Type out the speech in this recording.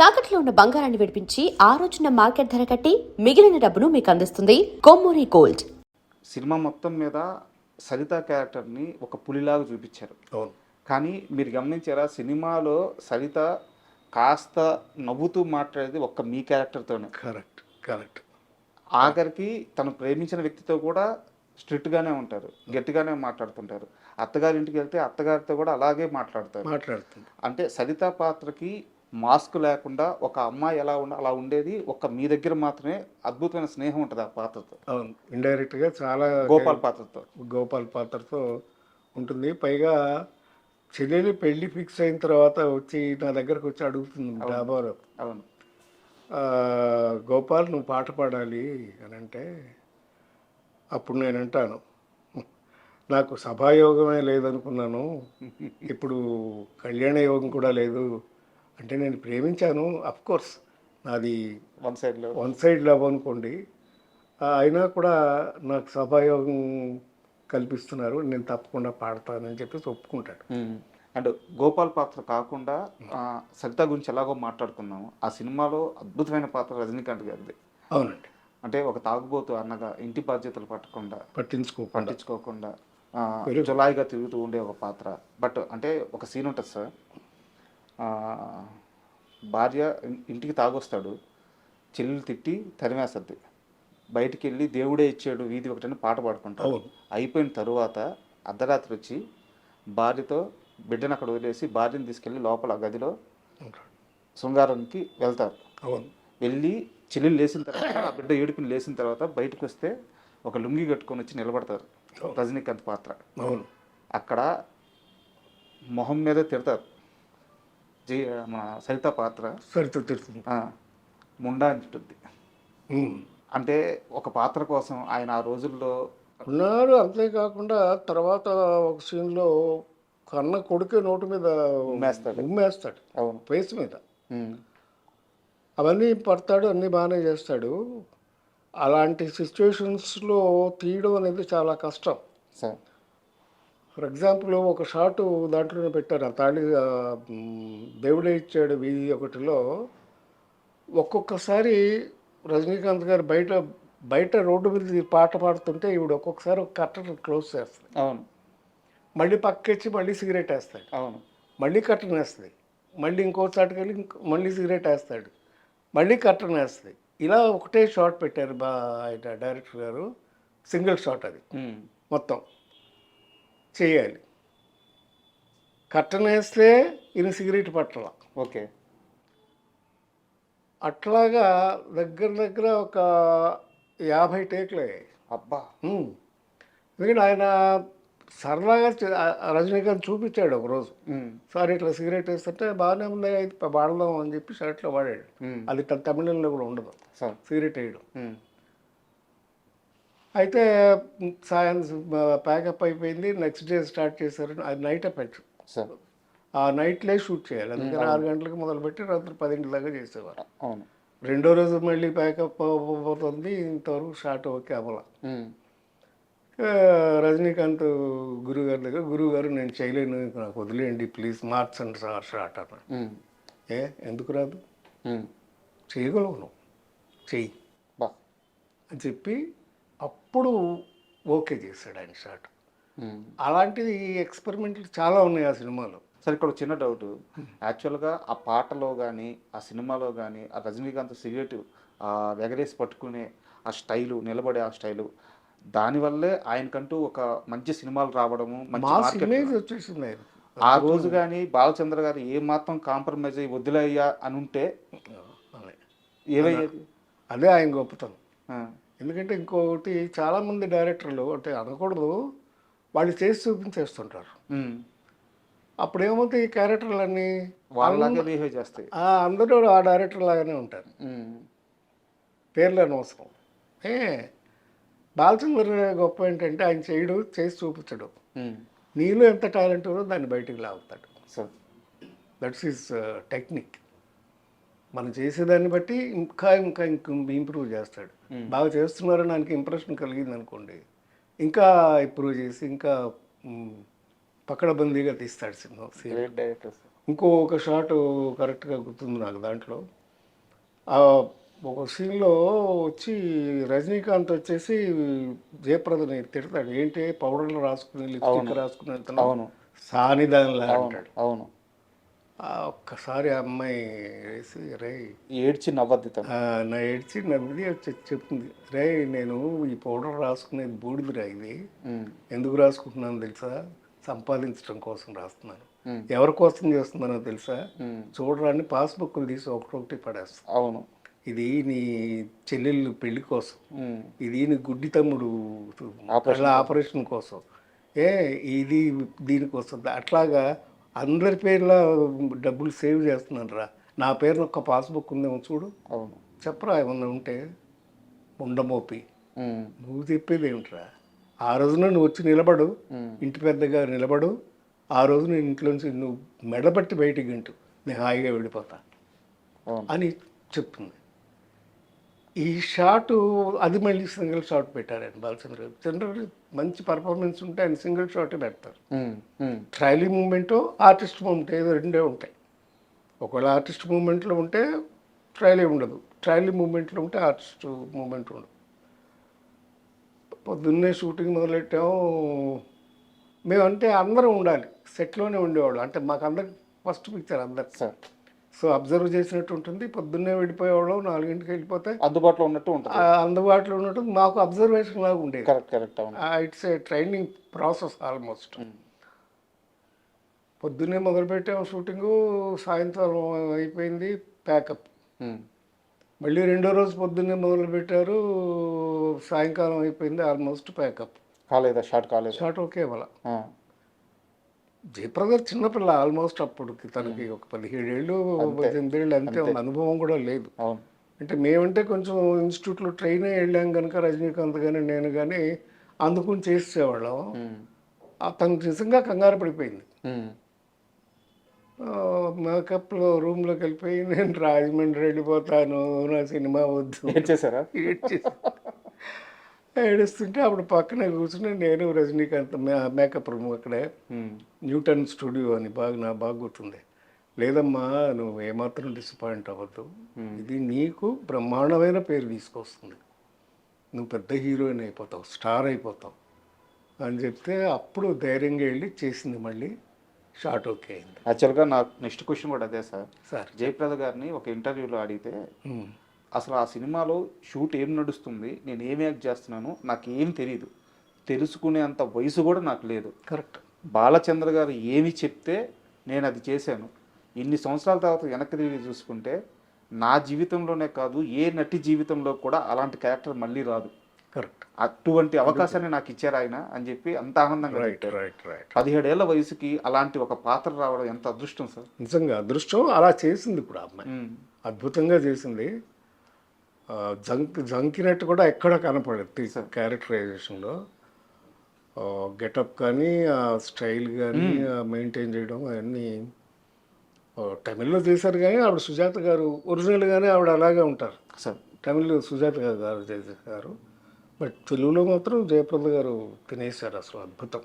తాకట్లో ఉన్న బంగారాన్ని విడిపించి ఆ రోజున మార్కెట్ ధర కట్టి మిగిలిన డబ్బును మీకు అందిస్తుంది కొమ్మూరి గోల్డ్. సినిమా మొత్తం మీద సరిత క్యారెక్టర్ని ఒక పులిలాగా చూపించారు. అవును. కానీ మీరు గమనించారా, సినిమాలో సరిత కాస్త నవ్వుతూ మాట్లాడేది ఒక్క మీ క్యారెక్టర్తోనే. కరెక్ట్. ఆఖరికి తను ప్రేమించిన వ్యక్తితో కూడా స్ట్రిక్ట్గానే ఉంటారు, గట్టిగానే మాట్లాడుతుంటారు. అత్తగారి ఇంటికి వెళ్తే అత్తగారితో కూడా అలాగే మాట్లాడుతుంది. అంటే సరిత పాత్రకి మాస్క్ లేకుండా ఒక అమ్మాయి ఎలా అలా ఉండేది, ఒక్క మీ దగ్గర మాత్రమే అద్భుతమైన స్నేహం ఉంటుంది ఆ పాత్రతో. అవును, ఇండైరెక్ట్గా చాలా గోపాల్ పాత్రతో ఉంటుంది. పైగా చెల్లెలు పెళ్లి ఫిక్స్ అయిన తర్వాత వచ్చి నా దగ్గరకు వచ్చి అడుగుతుంది డాబాలో. అవును, గోపాల్ నువ్వు పాట పాడాలి అని అంటే అప్పుడు నేను అంటాను, నాకు సభాయోగమే లేదనుకున్నాను, ఇప్పుడు కళ్యాణ యోగం కూడా లేదు. అంటే నేను ప్రేమించాను, అఫ్కోర్స్ నాది వన్ సైడ్ లవ్ అనుకోండి, అయినా కూడా నాకు సభాయోగం కల్పిస్తున్నారు, నేను తప్పకుండా పాడతానని చెప్పేసి ఒప్పుకుంటాడు. అండ్ గోపాల్ పాత్ర కాకుండా సరిత గురించి ఎలాగో మాట్లాడుకున్నాము. ఆ సినిమాలో అద్భుతమైన పాత్ర రజనీకాంత్ గారిది. అవునండి. అంటే ఒక తాగుబోతు అన్నగా ఇంటి బాధ్యతలు పట్టించుకోకుండా జులాయిగా తిరుగుతూ ఉండే ఒక పాత్ర. బట్ అంటే ఒక సీన్ ఉంటుంది సార్, భార్య ఇంటికి తాగొస్తాడు, చెల్లెలు తిట్టి తరిమేస్తుంది, బయటికి వెళ్ళి దేవుడే ఇచ్చాడు వీధి ఒకటని పాట పాడుకుంటాడు. అయిపోయిన తరువాత అర్ధరాత్రి వచ్చి భార్యతో బిడ్డను అక్కడ వదిలేసి భార్యను తీసుకెళ్ళి లోపల గదిలో శృంగారానికి వెళ్తారు. వెళ్ళి చెల్లెలు లేచిన తర్వాత ఆ బిడ్డ ఏడుపుని లేచిన తర్వాత బయటకు వస్తే ఒక లుంగి కట్టుకొని వచ్చి నిలబడతారు రజనీకాంత్ పాత్ర. అక్కడ మొహం మీద తిడతారు మన సరిత పాత్ర, ముండా అంటుంది. అంటే ఒక పాత్ర కోసం ఆయన ఆ రోజుల్లో ఉన్నారు. అంతేకాకుండా తర్వాత ఒక సీన్లో కన్న కొడుకే నోటు మీద ఉమ్మేస్తాడు, అవును, ఫేస్ మీద. అవన్నీ పడతాడు, అన్నీ బాగానే చేస్తాడు. అలాంటి సిచ్యువేషన్స్లో తీయడం అనేది చాలా కష్టం. ఫర్ ఎగ్జాంపుల్ ఒక షాటు దాంట్లోనే పెట్టారు, ఆ తాళి దేవుడే ఇచ్చాడు వీధి ఒకటిలో. ఒక్కొక్కసారి రజనీకాంత్ గారు బయట రోడ్డు మీద పాట పాడుతుంటే ఈవిడ ఒక్కొక్కసారి ఒక కర్టన్ క్లోజ్ చేస్తుంది, అవును, మళ్ళీ పక్కెచ్చి మళ్ళీ సిగరెట్ వేస్తాడు, అవును, మళ్ళీ కర్టన్ వేస్తుంది, మళ్ళీ ఇంకో చాటుకి వెళ్ళి మళ్ళీ సిగరెట్ వేస్తాడు, మళ్ళీ కర్టన్ వేస్తుంది. ఇలా ఒకటే షాట్ పెట్టారు ఆయన డైరెక్టర్ గారు, సింగిల్ షాట్ అది మొత్తం చేయాలి. కర్టన్ వేస్తే ఈయన సిగరెట్ పట్టాల. ఓకే, అట్లాగా దగ్గర ఒక 50 టేకులు అయ్యాయి. అబ్బా. ఎందుకంటే ఆయన సరదాగా రజనీకాంత్ చూపించాడు ఒకరోజు, సార్ ఇట్లా సిగరెట్ వేస్తుంటే బాగానే ఉంది, అయితే వాడదాం అని చెప్పి షర్ట్లో వాడాడు. అది తమిళంలో కూడా ఉండదు సిగరెట్ వేయడం. అయితే సాయంత్రం ప్యాకప్ అయిపోయింది, నెక్స్ట్ డే స్టార్ట్ చేశారు. అది నైట్ ఎఫెక్ట్, ఆ నైట్లే షూట్ చేయాలి. అందుకని 6 గంటలకు మొదలుపెట్టి రాత్రి 10 దాకా చేసేవారు. రెండో రోజు మళ్ళీ ప్యాకప్ అవుతుంది, ఇంతవరకు షాట్ ఓకే అవ్వాల. రజనీకాంత్ గురుగారి దగ్గర, గురువుగారు నేను చేయలేను, నాకు వదిలేయండి ప్లీజ్, మార్చండి సార్ షాట్ అన్న. ఎందుకు రాదు, చేయగలవు నువ్వు, చెయ్యి అని చెప్పి అప్పుడు ఓకే చేశాడు ఆయన షాట్. అలాంటిది ఎక్స్పెరిమెంట్లు చాలా ఉన్నాయి ఆ సినిమాలో. సరే, ఇక్కడ చిన్న డౌట్. యాక్చువల్గా ఆ పాటలో కానీ ఆ సినిమాలో కానీ ఆ రజనీకాంత్ సిగరెట్ ఎగరేసి పట్టుకునే ఆ స్టైలు, నిలబడే ఆ స్టైలు, దానివల్లే ఆయనకంటూ ఒక మంచి సినిమాలు రావడము, మంచి ఇమేజ్ వచ్చేసింది. ఆ రోజు కానీ బాలచంద్ర గారు ఏ మాత్రం కాంప్రమైజ్ అయ్యి వదిలేయ్యా అని ఉంటే ఏమయ్యేది? అదే ఆయన గొప్పతనం. ఎందుకంటే ఇంకొకటి, చాలామంది డైరెక్టర్లు అంటే అనకూడదు, వాళ్ళు చేసి చూపించేస్తుంటారు. అప్పుడు ఏమవుతాయి, ఈ క్యారెక్టర్లన్నీ వాళ్ళలాగే బిహేవ్ చేస్తాయి, అందరూ ఆ డైరెక్టర్ లాగానే ఉంటారు, పేర్లు అనవసరం. బాలచంద్ర గొప్ప ఏంటంటే ఆయన చేయడు, చేసి చూపించడు, నీలో ఎంత టాలెంట్ ఉందో దాన్ని బయటికి లాగుతాడు. That's his technique. మనం చేసేదాన్ని బట్టి ఇంకా ఇంప్రూవ్ చేస్తాడు. బాగా చేస్తున్నారని ఆయనకి ఇంప్రెషన్ కలిగింది అనుకోండి, ఇంకా ఇంప్రూవ్ చేసి ఇంకా పకడబందీగా తీస్తాడు సినిమా. ఒక షాట్ కరెక్ట్గా గుర్తుంది నాకు దాంట్లో. ఆ ఒక సీన్లో వచ్చి రజనీకాంత్ వచ్చేసి జయప్రదని తిడతాడు, ఏంటి పౌడర్లు రాసుకుని లిప్స్టిక్ రాసుకుని వెళ్తున్నావు, అవును సానిదానిలా అవును అంటాడు. అవును. ఒక్కసారి ఆ అమ్మాయి వేసి రే ఏడ్చి నవ్వద్ది తను. నా ఏడ్చి నవ్వి చెప్తుంది, రే నేను ఈ పౌడర్ రాసుకునేది బూడిదిరా, ఇది ఉమ్, ఎందుకు రాసుకుంటున్నాను తెలుసా, సంపాదించడం కోసం రాస్తున్నాను. ఉమ్, ఎవరి కోసం చేస్తున్నానో తెలుసా, ఉమ్, చూడరాని పాస్బుక్లు తీసి ఒకటి పడేస్తాను. అవును. ఇది నీ చెల్లెళ్ళు పెళ్లి కోసం, ఉమ్, ఇది నీ గుడ్డి తమ్ముడు కళ్ళ ఆపరేషన్ కోసం, ఇది దీనికోసం. అట్లాగా అందరి పేర్ల డబ్బులు సేవ్ చేస్తున్నాను రా, నా పేరున ఒక్క పాస్బుక్ ఉందేమో చూడు, అవును. చెప్పరా ఏమన్నా ఉంటే, ఉండమోపి ఉమ్, నువ్వు చెప్పేది ఏమిట్రా. ఆ రోజున నువ్వు వచ్చి నిలబడు, ఉమ్, ఇంటి పెద్దగా నిలబడు, ఆ రోజు నేను ఇంట్లోంచి నువ్వు మెడబట్టి బయటికి గంటు, నేను హాయిగా వెళ్ళిపోతా అవును. అని చెప్తుంది. ఈ షాటు అది మళ్ళీ సింగిల్ షాట్ పెట్టారు ఆయన బాలచంద్ర గారు. జనరల్ మంచి పర్ఫార్మెన్స్ ఉంటే ఆయన సింగిల్ షాటే పెడతారు. ఉమ్, ఉమ్, ట్రైలీ మూమెంటు ఆర్టిస్ట్ మూమెంట్ ఏదో రెండే ఉంటాయి. ఒకవేళ ఆర్టిస్ట్ మూమెంట్లో ఉంటే ట్రైలీ ఉండదు, ట్రైలీ మూమెంట్లో ఉంటే ఆర్టిస్ట్ మూమెంట్ ఉండదు. పొద్దున్నే షూటింగ్ మొదలెట్టాము మేమంటే అందరం ఉండాలి, సెట్లోనే ఉండేవాళ్ళు. అంటే మాకు అందరికి ఫస్ట్ పిక్చర్ అందరికి, సార్ సో అబ్జర్వ్ చేసినట్టు ఉంటుంది. పొద్దున్నే వెళ్ళిపోయేవాళ్ళం, 4ంటికి వెళ్ళిపోతే అందుబాటులో ఉన్నట్టు ఉంటుంది. అందుబాటులో ఉన్నట్టు మాకు అబ్జర్వేషన్ లాగా ఉండేది. Correct correct. అవును. It's a training process almost. Um, పొద్దున్నే మొదలుపెట్టాము షూటింగు, సాయంత్రం అయిపోయింది ప్యాకప్. ఉమ్, మళ్ళీ రెండో రోజు పొద్దున్నే మొదలుపెట్టారు, సాయంకాలం అయిపోయింది ఆల్మోస్ట్ ప్యాకప్. కాలేదా షార్ట్ కాలేదా? షార్ట్ ఓకే వాళ్ళ. ఆ, జయప్రద చిన్నపిల్ల ఆల్మోస్ట్, అప్పటికి తనకి ఒక 17 ఏళ్ళు 18 ఏళ్ళు అంతే ఉంది, అనుభవం కూడా లేదు. అవును. అంటే మేమంటే కొంచెం ఇన్స్టిట్యూట్లో ట్రైన్ అయ్యి వెళ్ళాం కనుక రజనీకాంత్ కానీ నేను కానీ అందుకుని చేసేవాళ్ళం. ఉమ్, తనకు నిజంగా కంగారు పడిపోయింది. ఉమ్, మేకప్లో రూమ్లోకి వెళ్ళిపోయి నేను రాజమండ్రి వెళ్ళిపోతాను, నా సినిమా వద్దు ఏం చేశారా? ఏడుస్తుంటే అప్పుడు పక్కనే కూర్చుని నేను రజనీకాంత్ మేకప్ రూమ్ అక్కడే ఉమ్, న్యూటన్ స్టూడియో అని బాగా గుర్తుంది. లేదమ్మా నువ్వు ఏమాత్రం డిసప్పాయింట్ అవ్వద్దు, ఇది నీకు బ్రహ్మాండమైన పేరు తీసుకొస్తుంది, నువ్వు పెద్ద హీరోయిన్ అయిపోతావు, స్టార్ అయిపోతావు అని చెప్తే అప్పుడు ధైర్యంగా వెళ్ళి చేసింది. మళ్ళీ షార్ట్ ఓకే అయింది. యాక్చువల్గా నాకు నెక్స్ట్ క్వశ్చన్ కూడా అదే సార్. సార్ జయప్రద గారిని ఒక ఇంటర్వ్యూలో అడిగితే అసలు ఆ సినిమాలో షూట్ ఏం నడుస్తుంది, నేను ఏం యాక్ట్ చేస్తున్నాను నాకు ఏం తెలియదు, తెలుసుకునేంత వయసు కూడా నాకు లేదు. కరెక్ట్. బాలచంద్ర గారు ఏమి చెప్తే నేను అది చేశాను. ఇన్ని సంవత్సరాల తర్వాత వెనక్కి తిరిగి చూసుకుంటే నా జీవితంలోనే కాదు ఏ నటి జీవితంలో కూడా అలాంటి క్యారెక్టర్ మళ్ళీ రాదు. కరెక్ట్. అటువంటి అవకాశాన్ని నాకు ఇచ్చారు ఆయన అని చెప్పి అంత ఆనందంగా చెప్పారు. రైట్. 17 ఏళ్ల వయసుకి అలాంటి ఒక పాత్ర రావడం ఎంత అదృష్టం సార్. నిజంగా అదృష్టం. అలా చేసింది కూడా అమ్మాయి, ఉమ్, అద్భుతంగా చేసింది. జంకినట్టు కూడా ఎక్కడ కనపడదు క్యారెక్టరైజేషన్లో. గెటప్ కానీ ఆ స్టైల్ కానీ మెయింటైన్ చేయడం అవన్నీ తమిళ్లో చేశారు. కానీ ఆవిడ సుజాత గారు ఒరిజినల్గానే ఆవిడ అలాగే ఉంటారు సార్. తమిళ్లో సుజాత గారు చేశారు, బట్ తెలుగులో మాత్రం జయప్రద గారు తినేశారు అసలు, అద్భుతం.